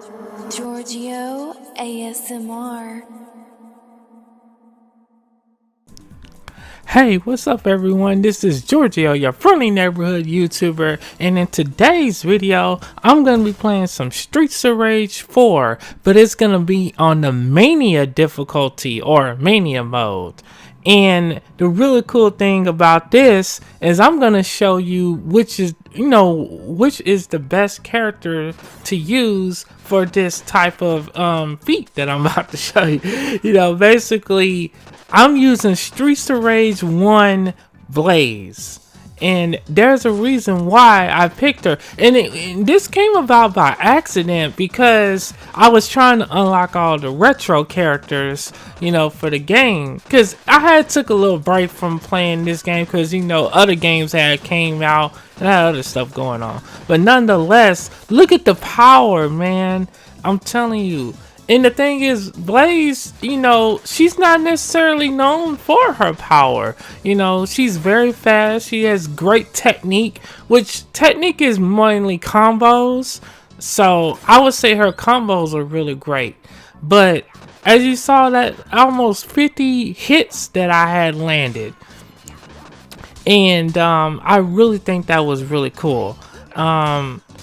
GEORGIO ASMR. Hey, what's up everyone? This is GEORGIO, your friendly neighborhood YouTuber, and in today's video, I'm going to be playing some Streets of Rage 4, but it's going to be on the Mania difficulty or Mania mode. And the really cool thing about this is I'm going to show you which is the best character to use for this type of feat that I'm about to show you. Basically I'm using Streets of Rage 1 Blaze, and there's a reason why I picked her. And this came about by accident because I was trying to unlock all the retro characters, for the game. Because I took a little break from playing this game because, other games had came out and I had other stuff going on. But nonetheless, look at the power, man. I'm telling you. And the thing is, Blaze, she's not necessarily known for her power. She's very fast. She has great technique, which technique is mainly combos. So I would say her combos are really great. But as you saw, that almost 50 hits that I had landed. And I really think that was really cool.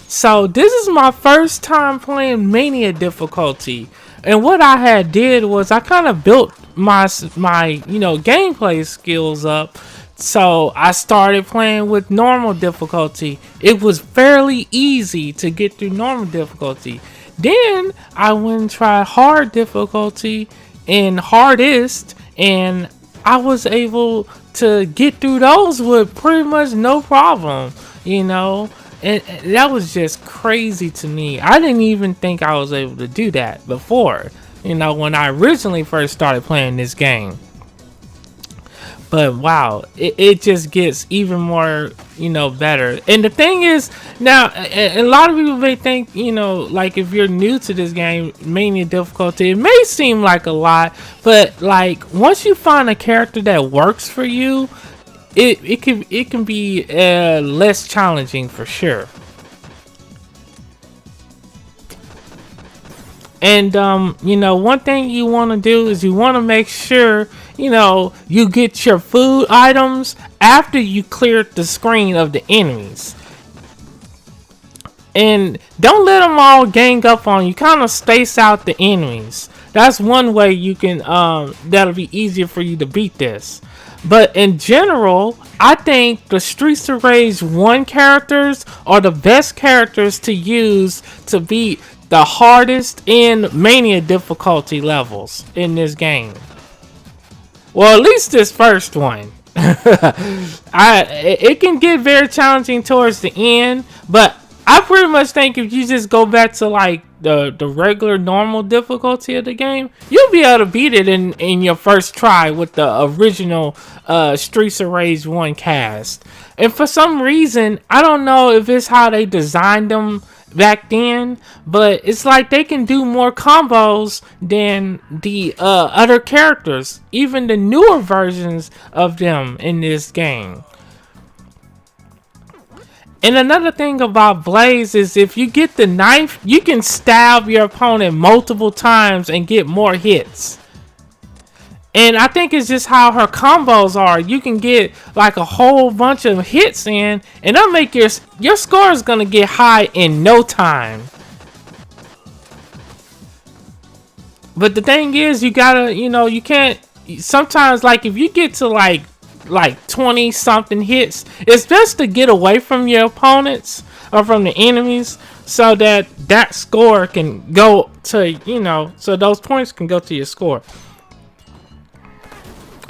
So this is my first time playing Mania difficulty, and what I had did was I kind of built my gameplay skills up. So I started playing with normal difficulty. It was fairly easy to get through normal difficulty. Then I went and tried hard difficulty and hardest, and I was able to get through those with pretty much no problem, And that was just crazy to me. I didn't even think I was able to do that before, when I originally first started playing this game. But wow, it just gets even more, better. And the thing is, now, a lot of people may think, like if you're new to this game, Mania difficulty, it may seem like a lot, but like once you find a character that works for you, it can be less challenging for sure. And one thing you want to do is you want to make sure you get your food items after you cleared the screen of the enemies. And don't let them all gang up on you. Kind of space out the enemies. That's one way you can that'll be easier for you to beat this. But in general, I think the Streets of Rage 1 characters are the best characters to use to beat the hardest and Mania difficulty levels in this game. Well, at least this first one. It can get very challenging towards the end, but I pretty much think if you just go back to like the regular normal difficulty of the game, you'll be able to beat it in your first try with the original Streets of Rage 1 cast. And for some reason, I don't know if it's how they designed them back then, but it's like they can do more combos than the other characters, even the newer versions of them in this game. And another thing about Blaze is if you get the knife, you can stab your opponent multiple times and get more hits. And I think it's just how her combos are. You can get like a whole bunch of hits in, and that'll make your score is gonna get high in no time. But the thing is, you gotta, you can't. Sometimes, like if you get to like 20 something hits, it's best to get away from your opponents or from the enemies so that score can go to, so those points can go to your score.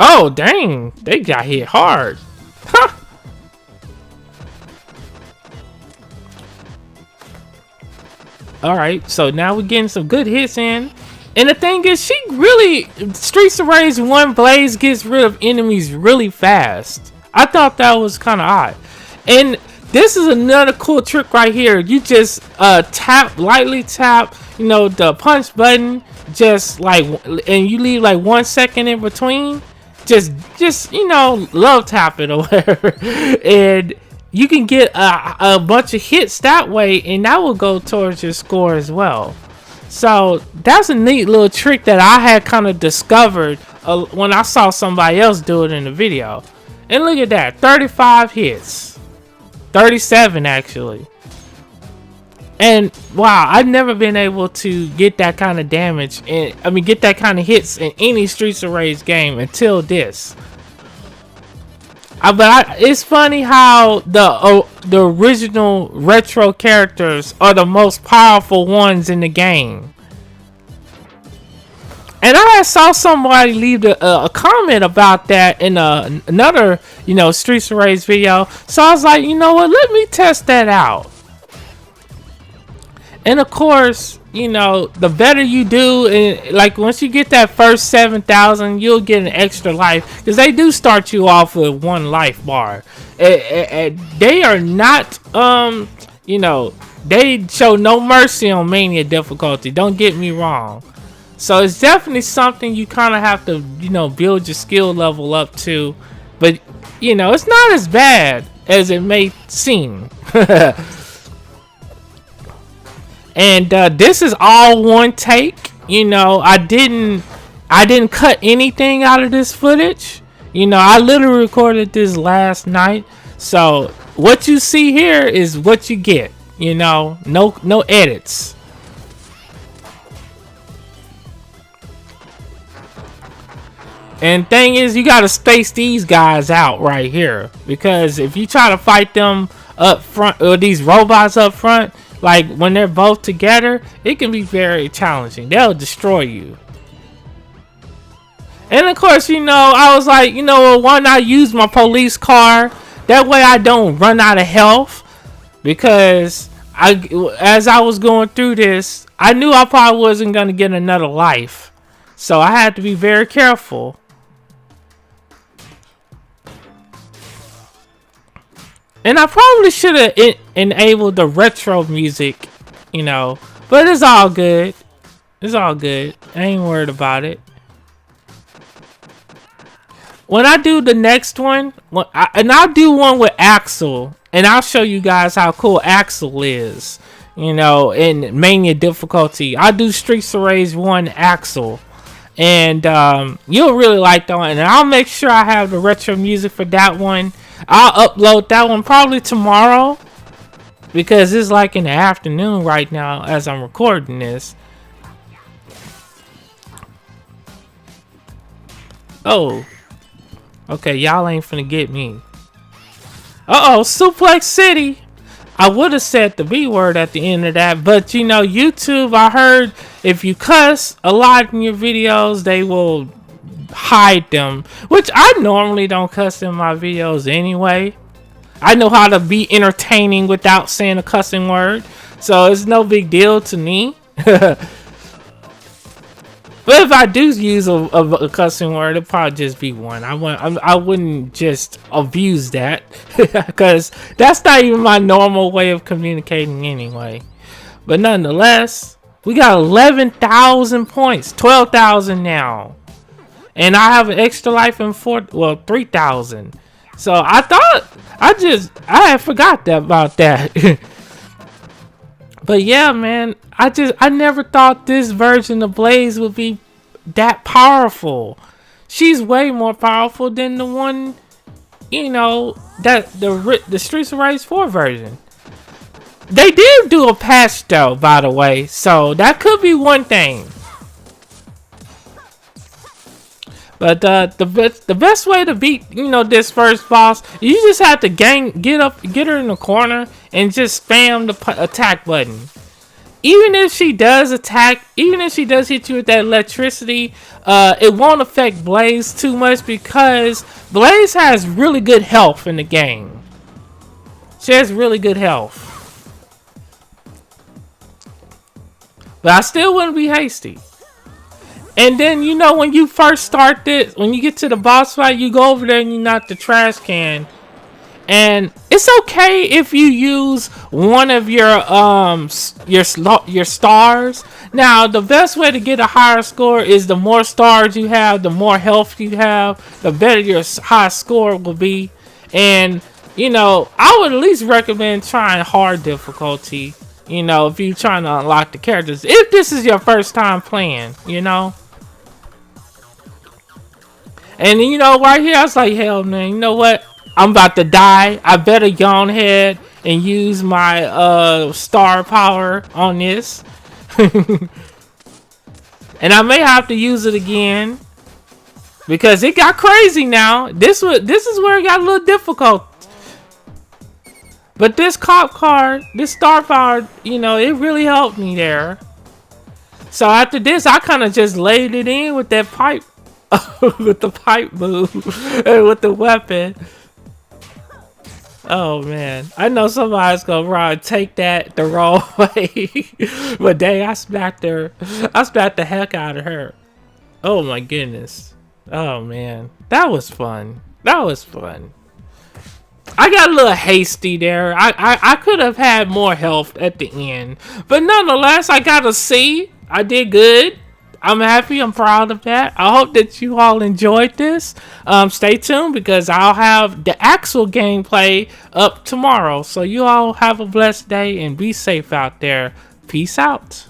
Oh dang, they got hit hard. Huh. Alright, so now we're getting some good hits in. And the thing is, Streets of Rage 1 Blaze gets rid of enemies really fast. I thought that was kind of odd. And this is another cool trick right here. You just lightly tap, the punch button, and you leave like 1 second in between. Just love tap it or whatever. And you can get a bunch of hits that way, and that will go towards your score as well. So that's a neat little trick that I had kind of discovered when I saw somebody else do it in the video. And look at that, 35 hits, 37 actually. And wow, I've never been able to get that kind of damage, and get that kind of hits in any Streets of Rage game until this. It's funny how the original retro characters are the most powerful ones in the game. And I saw somebody leave a comment about that in another, Streets of Rage video. So I was like, you know what? Let me test that out. And of course, the better you do, and like once you get that first 7,000, you'll get an extra life, because they do start you off with 1 life bar. They are not, they show no mercy on Mania difficulty. Don't get me wrong. So it's definitely something you kind of have to, build your skill level up to. But, it's not as bad as it may seem. And this is all one take. I didn't cut anything out of this footage. I literally recorded this last night. So what you see here is what you get. No edits. And thing is, you gotta space these guys out right here, because if you try to fight them up front, or these robots up front, like when they're both together, it can be very challenging. They'll destroy you. And of course, I was like, why not use my police car? That way I don't run out of health. Because as I was going through this, I knew I probably wasn't going to get another life. So I had to be very careful. And I probably should have enabled the retro music, but it's all good. It's all good. I ain't worried about it. When I do the next one, and I'll do one with Axel, and I'll show you guys how cool Axel is, in Mania difficulty. I'll do Streets of Rage 1 Axel. And you'll really like that one. And I'll make sure I have the retro music for that one. I'll upload that one probably tomorrow, because it's like in the afternoon right now as I'm recording this. Oh, okay, y'all ain't finna get me. Suplex City. I would have said the B word at the end of that, but YouTube, I heard if you cuss a lot in your videos, they will hide them, which I normally don't cuss in my videos anyway. I know how to be entertaining without saying a cussing word, so it's no big deal to me. But if I do use a cussing word, it'll probably just be one. I wouldn't just abuse that, because that's not even my normal way of communicating anyway. But nonetheless, we got 11,000 points, 12,000 now. And I have an extra life in 3,000. So I thought, I had forgot about that. But yeah, man, I never thought this version of Blaze would be that powerful. She's way more powerful than the one, that the Streets of Rage 4 version. They did do a patch though, by the way, so that could be one thing. But the best way to beat this first boss, you just have to get her in the corner and just spam the attack button. Even if she does attack, even if she does hit you with that electricity, it won't affect Blaze too much, because Blaze has really good health in the game. She has really good health. But I still wouldn't be hasty. And then, when you first start this, when you get to the boss fight, you go over there and you knock the trash can. And it's okay if you use one of your stars. Now, the best way to get a higher score is the more stars you have, the more health you have, the better your high score will be. And, I would at least recommend trying hard difficulty. You know, if you're trying to unlock the characters. If this is your first time playing, you know. And you know, right here, I was like, hell, man, you know what? I'm about to die. I better go on ahead and use my star power on this. And I may have to use it again because it got crazy now. This is where it got a little difficult. But this cop car, this star power, you know, it really helped me there. So after this, I kind of just laid it in with that pipe, with the pipe move, and with the weapon. Oh man, I know somebody's gonna take that the wrong way, but dang, I smacked the heck out of her. Oh my goodness. Oh man, that was fun. That was fun. I got a little hasty there. I could have had more health at the end, but nonetheless, I got a C. I did good. I'm happy. I'm proud of that. I hope that you all enjoyed this. Stay tuned because I'll have the actual gameplay up tomorrow. So you all have a blessed day and be safe out there. Peace out.